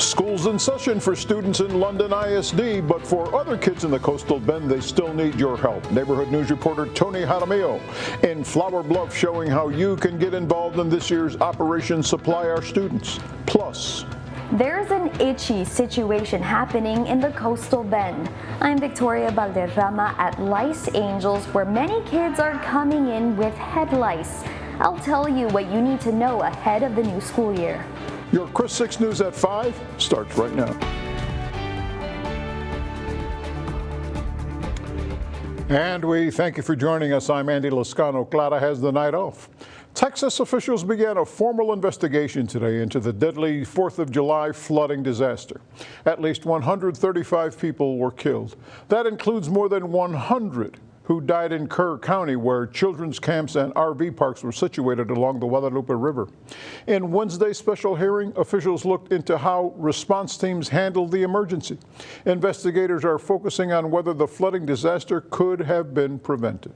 School's in session for students in London ISD, but for other kids in the Coastal Bend, they still need your help. Neighborhood News reporter Tony Jaramillo in Flower Bluff showing how you can get involved in this year's Operation Supply Our Students. Plus, there's an itchy situation happening in the Coastal Bend. I'm Victoria Valderrama at Lice Angels, where many kids are coming in with head lice. I'll tell you what you need to know ahead of the new school year. Your Chris 6 News at 5 starts right now. And we thank you for joining us. I'm Andy Lascano. Clara has the night off. Texas officials began a formal investigation today into the deadly 4th of July flooding disaster. At least 135 people were killed. That includes more than 100 who died in Kerr County, where children's camps and RV parks were situated along the Guadalupe River. In Wednesday's special hearing, officials looked into how response teams handled the emergency. Investigators are focusing on whether the flooding disaster could have been prevented.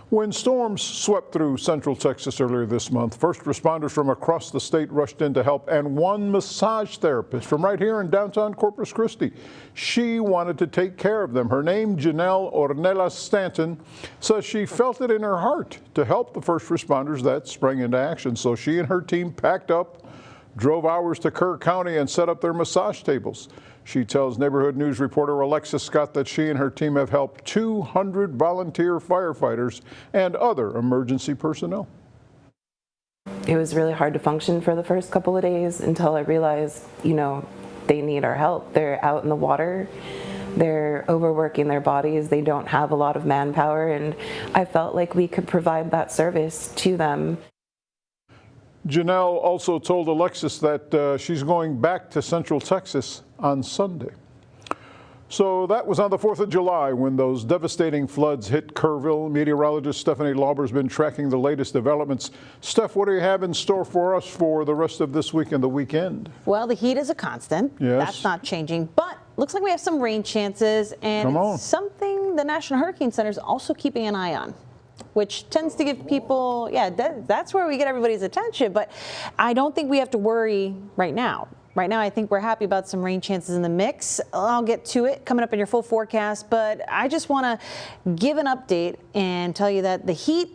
When storms swept through central Texas earlier this month, first responders from across the state rushed in to help, and one massage therapist from right here in downtown Corpus Christi, she wanted to take care of them. Her name, Janelle Ornelas Stanton, says she felt it in her heart to help the first responders that sprang into action. So she and her team packed up, drove hours to Kerr County, and set up their massage tables. She tells Neighborhood News reporter Alexis Scott that she and her team have helped 200 volunteer firefighters and other emergency personnel. It was really hard to function for the first couple of days until I realized, they need our help. They're out in the water. They're overworking their bodies. They don't have a lot of manpower, and I felt like we could provide that service to them. Janelle also told Alexis that she's going back to Central Texas on Sunday. So that was on the 4th of July when those devastating floods hit Kerrville. Meteorologist Stephanie Lauber's been tracking the latest developments. Steph, what do you have in store for us for the rest of this week and the weekend? Well, the heat is a constant. Yes. That's not changing, but looks like we have some rain chances, and it's something the National Hurricane Center is also keeping an eye on, which tends to give people, that's where we get everybody's attention. But I don't think we have to worry right now. Right now, I think we're happy about some rain chances in the mix. I'll get to it coming up in your full forecast, but I just want to give an update and tell you that the heat,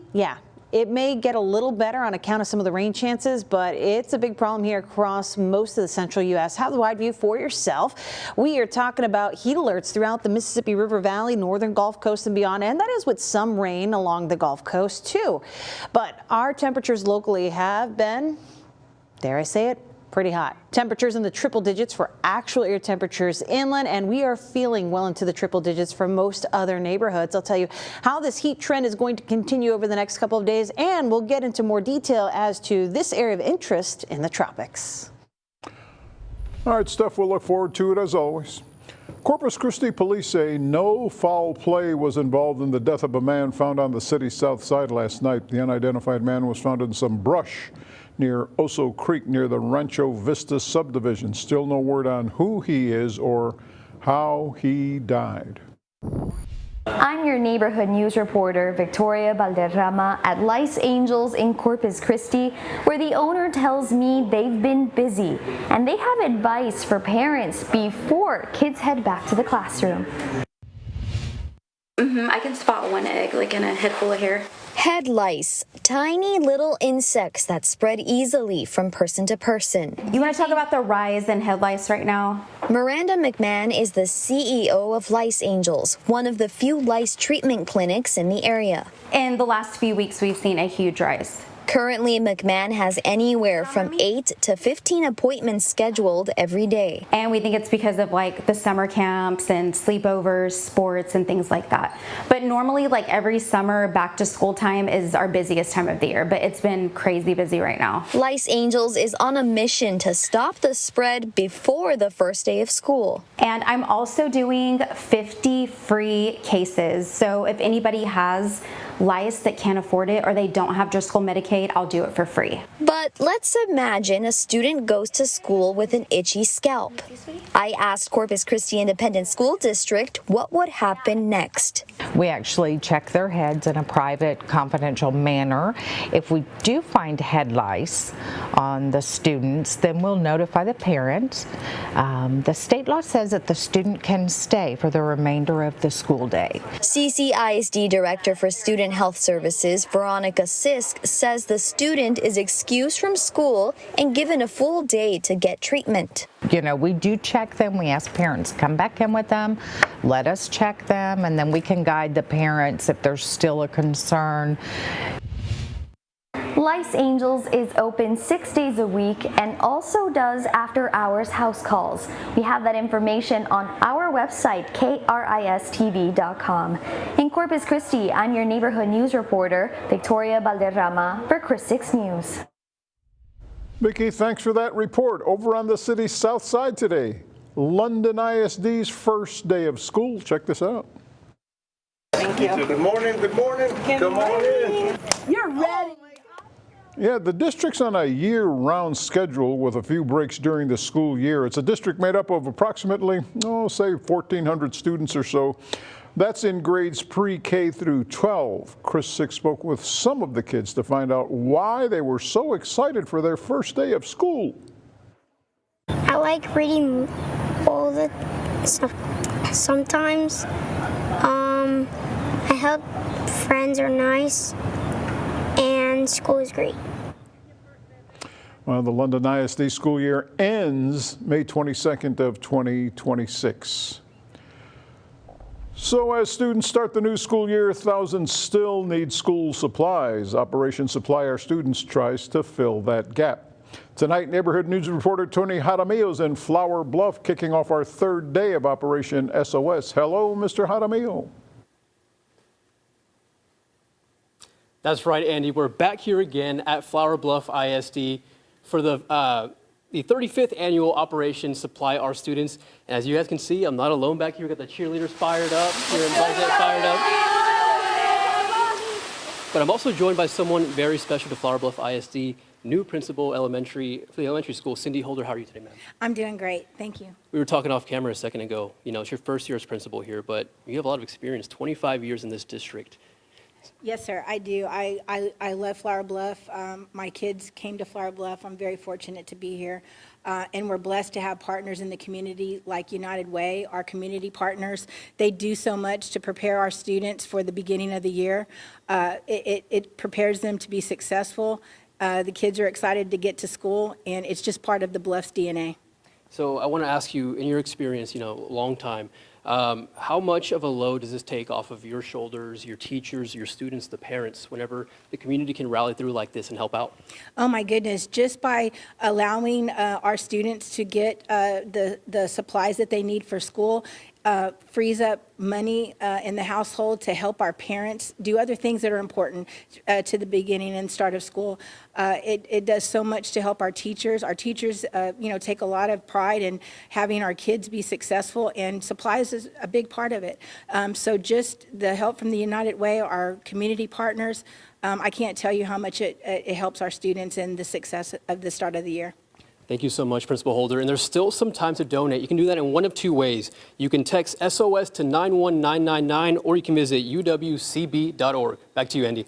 it may get a little better on account of some of the rain chances, but it's a big problem here across most of the central U.S. Have the wide view for yourself. We are talking about heat alerts throughout the Mississippi River Valley, northern Gulf Coast and beyond, and that is with some rain along the Gulf Coast too. But our temperatures locally have been, dare I say it, pretty hot. Temperatures in the triple digits for actual air temperatures inland, and we are feeling well into the triple digits for most other neighborhoods. I'll tell you how this heat trend is going to continue over the next couple of days, and we'll get into more detail as to this area of interest in the tropics. All right, Steph, we'll look forward to it as always. Corpus Christi police say no foul play was involved in the death of a man found on the city's south side last night. The unidentified man was found in some brush near Oso Creek near the Rancho Vista subdivision. Still no word on who he is or how he died. I'm your Neighborhood News reporter, Victoria Valderrama at Lice Angels in Corpus Christi, where the owner tells me they've been busy and they have advice for parents before kids head back to the classroom. I can spot one egg, like in a head full of hair. Head lice, tiny little insects that spread easily from person to person. You want to talk about the rise in head lice right now? Miranda McMahon is the CEO of Lice Angels, one of the few lice treatment clinics in the area. In the last few weeks, we've seen a huge rise. Currently, McMahon has anywhere from 8 to 15 appointments scheduled every day. And we think it's because of the summer camps and sleepovers, sports, and things like that. But normally, every summer, back to school time is our busiest time of the year, but it's been crazy busy right now. Lice Angels is on a mission to stop the spread before the first day of school. And I'm also doing 50 free cases. So if anybody has lice that can't afford it or they don't have Driscoll Medicaid, I'll do it for free. But let's imagine a student goes to school with an itchy scalp. I asked Corpus Christi Independent School District what would happen next. We actually check their heads in a private, confidential manner. If we do find head lice on the students, then we'll notify the parents. The state law says that the student can stay for the remainder of the school day. CCISD Director for Student Health Services, Veronica Sisk, says the student is excused from school and given a full day to get treatment. You know, we do check them. We ask parents to come back in with them, let us check them, and then we can guide the parents if there's still a concern. Lice Angels is open 6 days a week and also does after-hours house calls. We have that information on our website, kristv.com. In Corpus Christi, I'm your neighborhood news reporter, Victoria Valderrama, for Chris 6 News. Vicki, thanks for that report. Over on the city's south side today, London ISD's first day of school. Check this out. Thank you. Good morning, good morning. Come on in. You're ready. Yeah, the district's on a year-round schedule with a few breaks during the school year. It's a district made up of approximately, say 1,400 students or so. That's in grades pre-K through 12. Chris 6 spoke with some of the kids to find out why they were so excited for their first day of school. I like reading all the stuff. Sometimes I help, friends are nice, and school is great. Well, the London ISD school year ends May 22nd of 2026. So as students start the new school year, thousands still need school supplies. Operation Supply Our Students tries to fill that gap. Tonight, neighborhood news reporter Tony Jaramillo is in Flower Bluff, kicking off our third day of Operation SOS. Hello, Mr. Jaramillo. That's right, Andy. We're back here again at Flower Bluff ISD for the 35th annual Operation Supply Our Students. And as you guys can see, I'm not alone back here. We've got the cheerleaders fired up, here in Barnett fired up. But I'm also joined by someone very special to Flower Bluff ISD, new principal for the elementary school, Cindy Holder. How are you today, ma'am? I'm doing great. Thank you. We were talking off camera a second ago. You know, it's your first year as principal here, but you have a lot of experience, 25 years in this district. Yes, sir, I do. I love Flower Bluff. My kids came to Flower Bluff. I'm very fortunate to be here. And we're blessed to have partners in the community like United Way, our community partners. They do so much to prepare our students for the beginning of the year. It prepares them to be successful. The kids are excited to get to school, and it's just part of the Bluff's DNA. So I want to ask you, in your experience, long time, how much of a load does this take off of your shoulders, your teachers, your students, the parents, whenever the community can rally through like this and help out? Oh my goodness, just by allowing our students to get the supplies that they need for school, frees up money in the household to help our parents do other things that are important to the beginning and start of school. It does so much to help our teachers. Our teachers, take a lot of pride in having our kids be successful, and supplies is a big part of it. So just the help from the United Way, our community partners, I can't tell you how much it helps our students in the success of the start of the year. Thank you so much, Principal Holder. And there's still some time to donate. You can do that in one of two ways. You can text SOS to 91999, or you can visit uwcb.org. Back to you, Andy.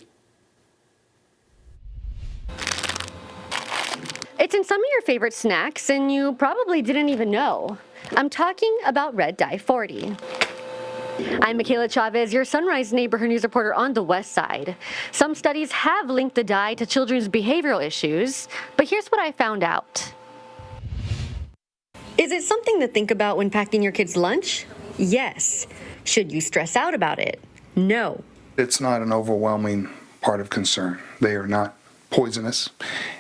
It's in some of your favorite snacks, and you probably didn't even know. I'm talking about Red Dye 40. I'm Michaela Chavez, your Sunrise Neighborhood News reporter on the West Side. Some studies have linked the dye to children's behavioral issues, but here's what I found out. Is it something to think about when packing your kids' lunch? Yes. Should you stress out about it? No. It's not an overwhelming part of concern. They are not poisonous,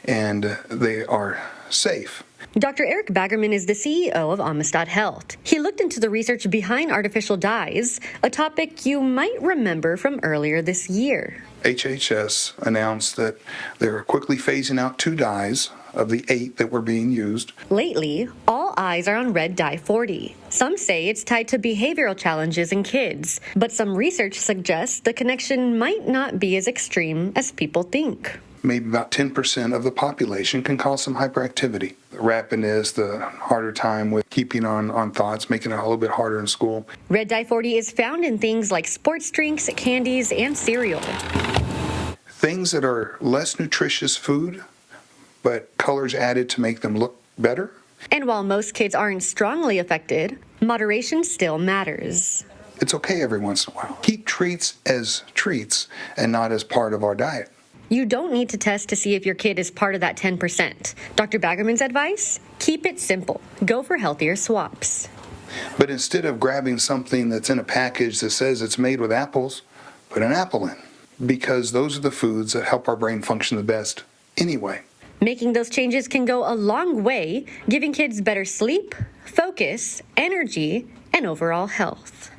and they are safe. Dr. Eric Baggerman is the CEO of Amistad Health. He looked into the research behind artificial dyes, a topic you might remember from earlier this year. HHS announced that they're quickly phasing out 2 dyes of the 8 that were being used. Lately, all eyes are on red dye 40. Some say it's tied to behavioral challenges in kids, but some research suggests the connection might not be as extreme as people think. Maybe about 10% of the population can cause some hyperactivity. The rapidness, the harder time with keeping on thoughts, making it a little bit harder in school. Red dye 40 is found in things like sports drinks, candies, and cereal. Things that are less nutritious food, but colors added to make them look better. And while most kids aren't strongly affected, moderation still matters. It's okay every once in a while. Keep treats as treats and not as part of our diet. You don't need to test to see if your kid is part of that 10%. Dr. Baggerman's advice? Keep it simple. Go for healthier swaps. But instead of grabbing something that's in a package that says it's made with apples, put an apple in, because those are the foods that help our brain function the best anyway. Making those changes can go a long way, giving kids better sleep, focus, energy, and overall health.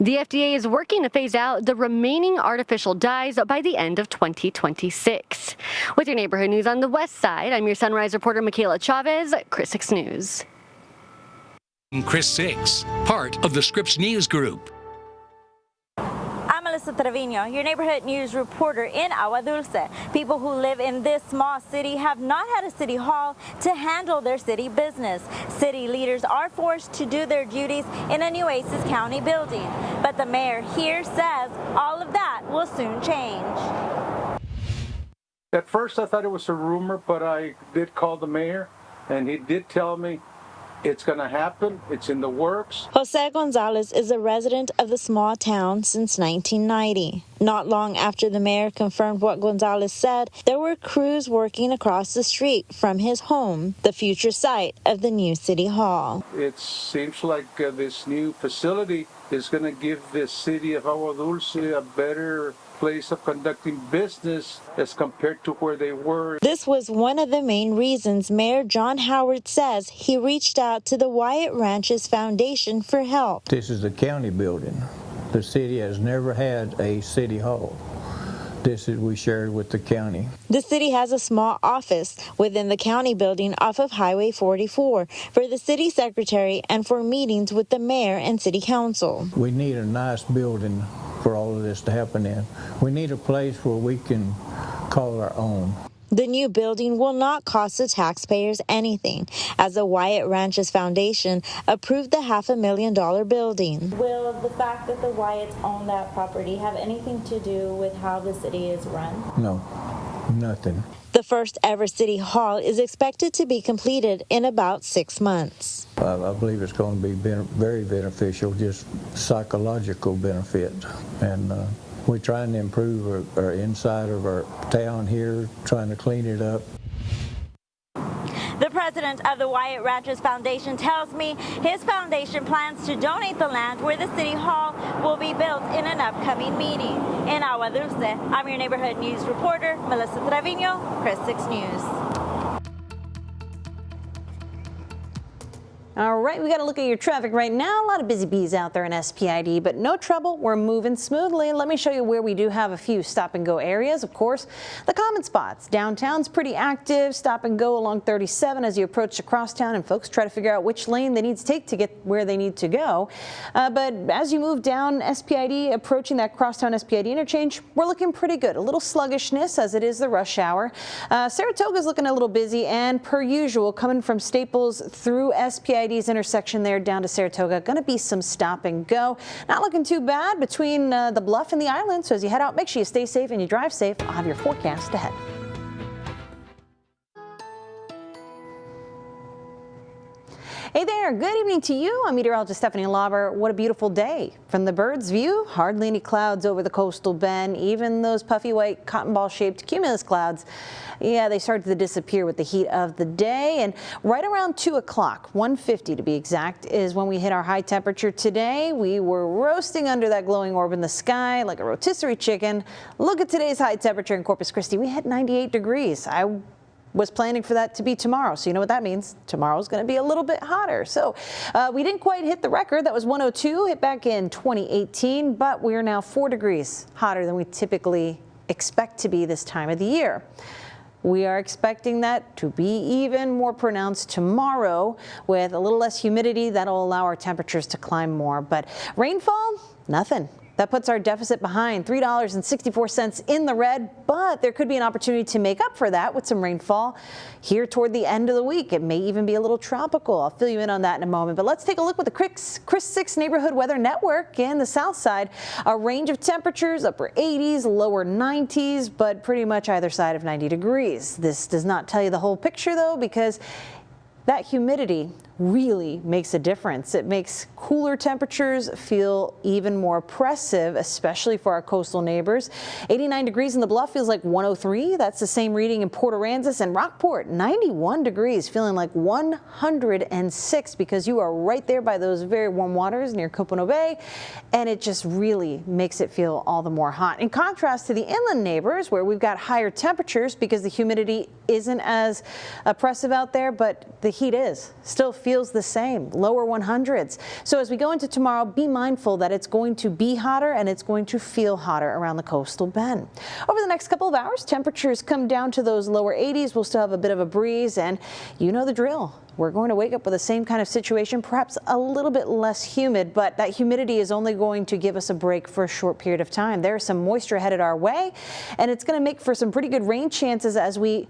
The FDA is working to phase out the remaining artificial dyes by the end of 2026. With your neighborhood news on the West Side, I'm your Sunrise reporter, Michaela Chavez, Chris 6 News. Chris 6, part of the Scripps News Group. I'm Melissa Trevino, your neighborhood news reporter in Agua Dulce. People who live in this small city have not had a city hall to handle their city business. City leaders are forced to do their duties in a Nueces County building. But the mayor here says all of that will soon change. At first I thought it was a rumor, but I did call the mayor and he did tell me it's going to happen. It's in the works. Jose Gonzalez is a resident of the small town since 1990. Not long after the mayor confirmed what Gonzalez said, there were crews working across the street from his home, the future site of the new city hall. It seems like this new facility is going to give the city of Agua Dulce a better place of conducting business as compared to where they were. This was one of the main reasons Mayor John Howard says he reached out to the Wyatt Ranches Foundation for help. This is a county building. The city has never had a city hall. This is we shared with the county. The city has a small office within the county building off of Highway 44 for the city secretary and for meetings with the mayor and city council. We need a nice building for all of this to happen in. We need a place where we can call our own. The new building will not cost the taxpayers anything, as the Wyatt Ranches Foundation approved the $500,000 building. Will the fact that the Wyatts own that property have anything to do with how the city is run? No, nothing. The first ever city hall is expected to be completed in about 6 months. I believe it's going to be very beneficial, just psychological benefit. And we're trying to improve our inside of our town here, trying to clean it up. The president of the Wyatt Ranches Foundation tells me his foundation plans to donate the land where the city hall will be built in an upcoming meeting. In Agua Dulce, I'm your neighborhood news reporter, Melissa Trevino, Chris 6 News. All right, we got to look at your traffic right now. A lot of busy bees out there in SPID, but no trouble. We're moving smoothly. Let me show you where we do have a few stop and go areas. Of course, the common spots. Downtown's pretty active. Stop and go along 37 as you approach the crosstown, and folks try to figure out which lane they need to take to get where they need to go. But as you move down SPID, approaching that crosstown SPID interchange, we're looking pretty good. A little sluggishness as it is the rush hour. Saratoga's looking a little busy, and per usual, coming from Staples through SPID's intersection there down to Saratoga, going to be some stop and go. Not looking too bad between the Bluff and the Island. So as you head out, make sure you stay safe and you drive safe. I'll have your forecast ahead. Hey there, good evening to you. I'm meteorologist Stephanie Lauber. What a beautiful day. From the bird's view, hardly any clouds over the coastal bend. Even those puffy white cotton ball shaped cumulus clouds, yeah, they started to disappear with the heat of the day. And right around 2 o'clock, 1:50 to be exact, is when we hit our high temperature today. We were roasting under that glowing orb in the sky like a rotisserie chicken. Look at today's high temperature in Corpus Christi. We hit 98 degrees. I was planning for that to be tomorrow. So you know what that means. Tomorrow's going to be a little bit hotter. So we didn't quite hit the record. That was 102, hit back in 2018, but we are now 4 degrees hotter than we typically expect to be this time of the year. We are expecting that to be even more pronounced tomorrow with a little less humidity. That'll allow our temperatures to climb more. But rainfall, nothing. That puts our deficit behind $3.64 in the red, but there could be an opportunity to make up for that with some rainfall here toward the end of the week. It may even be a little tropical. I'll fill you in on that in a moment. But let's take a look with the Chris 6 Neighborhood Weather Network in the south side. A range of temperatures, upper 80s, lower 90s, but pretty much either side of 90 degrees. This does not tell you the whole picture, though, because that humidity really makes a difference. It makes cooler temperatures feel even more oppressive, especially for our coastal neighbors. 89 degrees in the Bluff feels like 103. That's the same reading in Port Aransas and Rockport. 91 degrees, feeling like 106 because you are right there by those very warm waters near Copano Bay, and it just really makes it feel all the more hot. In contrast to the inland neighbors, where we've got higher temperatures because the humidity isn't as oppressive out there, but the heat is. Still feels the same, lower 100s. So as we go into tomorrow, be mindful that it's going to be hotter and it's going to feel hotter around the coastal bend. Over the next couple of hours, temperatures come down to those lower 80s. We'll still have a bit of a breeze, and you know the drill. We're going to wake up with the same kind of situation, perhaps a little bit less humid, but that humidity is only going to give us a break for a short period of time. There's some moisture headed our way, and it's going to make for some pretty good rain chances as we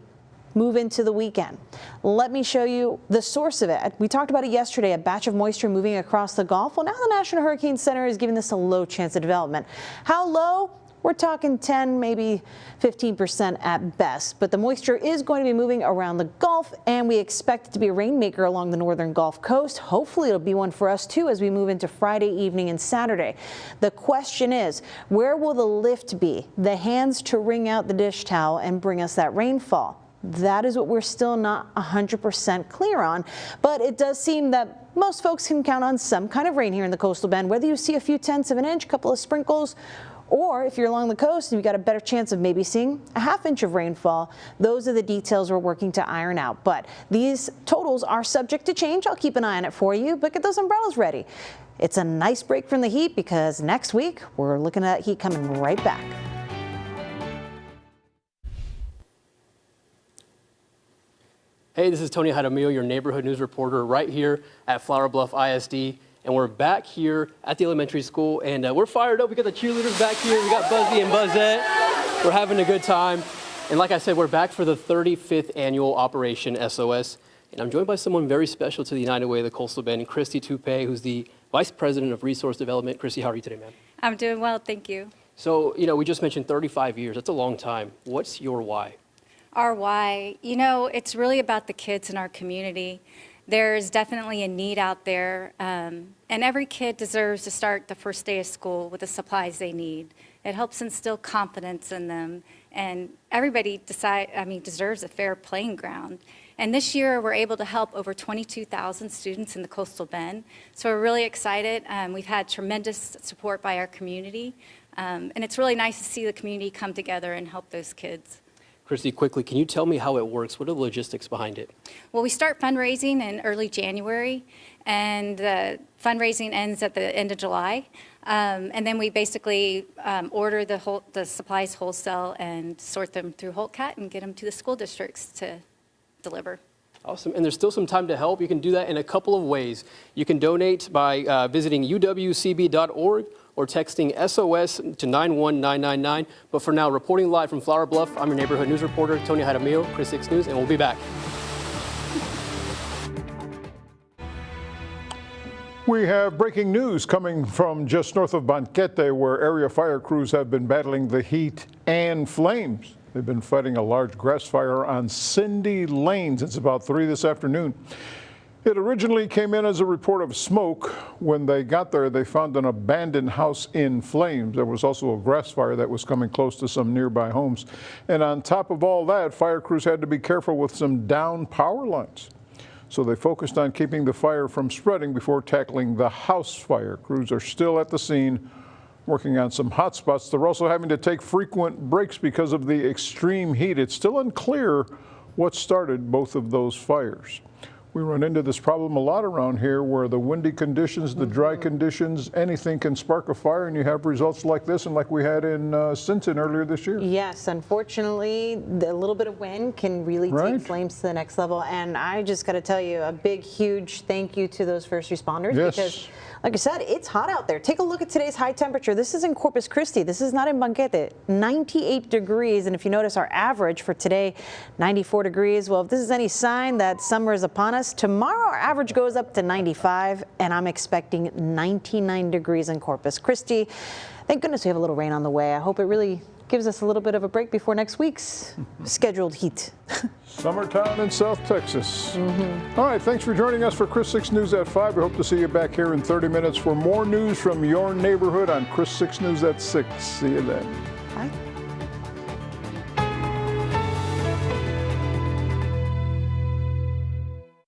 move into the weekend. Let me show you the source of it. We talked about it yesterday, a batch of moisture moving across the Gulf. Well, now the National Hurricane Center is giving this a low chance of development. How low? We're talking 10, maybe 15% at best, but the moisture is going to be moving around the Gulf, and we expect it to be a rainmaker along the northern Gulf Coast. Hopefully it'll be one for us too as we move into Friday evening and Saturday. The question is, where will the lift be? The hands to wring out the dish towel and bring us that rainfall. That is what we're still not 100% clear on, but it does seem that most folks can count on some kind of rain here in the coastal bend, whether you see a few tenths of an inch, a couple of sprinkles, or if you're along the coast and you've got a better chance of maybe seeing a ½ inch of rainfall. Those are the details we're working to iron out, but these totals are subject to change. I'll keep an eye on it for you, but get those umbrellas ready. It's a nice break from the heat because next week we're looking at heat coming right back. Hey, this is Tony Jaramillo, your neighborhood news reporter right here at Flower Bluff ISD. And we're back here at the elementary school, and we're fired up. We got the cheerleaders back here. We got Buzzy and Buzzette. We're having a good time. And like I said, we're back for the 35th annual Operation SOS. And I'm joined by someone very special to the United Way of the Coastal Bend, Christy Toupee, who's the Vice President of Resource Development. Christy, how are you today, ma'am? I'm doing well, thank you. So, we just mentioned 35 years. That's a long time. What's your why? Our why, it's really about the kids in our community. There's definitely a need out there, and every kid deserves to start the first day of school with the supplies they need. It helps instill confidence in them, and everybody deserves a fair playing ground. And this year, we're able to help over 22,000 students in the Coastal Bend. So we're really excited. We've had tremendous support by our community, and it's really nice to see the community come together and help those kids. Christy, quickly, can you tell me how it works? What are the logistics behind it? Well, we start fundraising in early January, and fundraising ends at the end of July. And then we basically order the supplies wholesale and sort them through HoltCat and get them to the school districts to deliver. Awesome. And there's still some time to help. You can do that in a couple of ways. You can donate by visiting uwcb.org or texting SOS to 91999. But for now, reporting live from Flower Bluff, I'm your neighborhood news reporter, Tony Jaramillo, Chris 6 News, and we'll be back. We have breaking news coming from just north of Banquete, where area fire crews have been battling the heat and flames. They've been fighting a large grass fire on Cindy Lane since about 3 this afternoon. It originally came in as a report of smoke. When they got there, they found an abandoned house in flames. There was also a grass fire that was coming close to some nearby homes. And on top of all that, fire crews had to be careful with some down power lines. So they focused on keeping the fire from spreading before tackling the house fire. Crews are still at the scene working on some hot spots. They're also having to take frequent breaks because of the extreme heat. It's still unclear what started both of those fires. We run into this problem a lot around here where the windy conditions, the dry conditions, anything can spark a fire, and you have results like this and like we had in Sinton earlier this year. Yes, unfortunately, a little bit of wind can really take flames to the next level. And I just got to tell you a big, huge thank you to those first responders because, like I said, it's hot out there. Take a look at today's high temperature. This is in Corpus Christi. This is not in Banquete. 98 degrees. And if you notice our average for today, 94 degrees. Well, if this is any sign that summer is upon us, tomorrow our average goes up to 95, and I'm expecting 99 degrees in Corpus Christi. Thank goodness we have a little rain on the way. I hope it really gives us a little bit of a break before next week's scheduled heat. Summertown in South Texas. All right, thanks for joining us for Chris 6 News at 5. We hope to see you back here in 30 minutes for more news from your neighborhood on Chris 6 News at 6. See you then. Bye.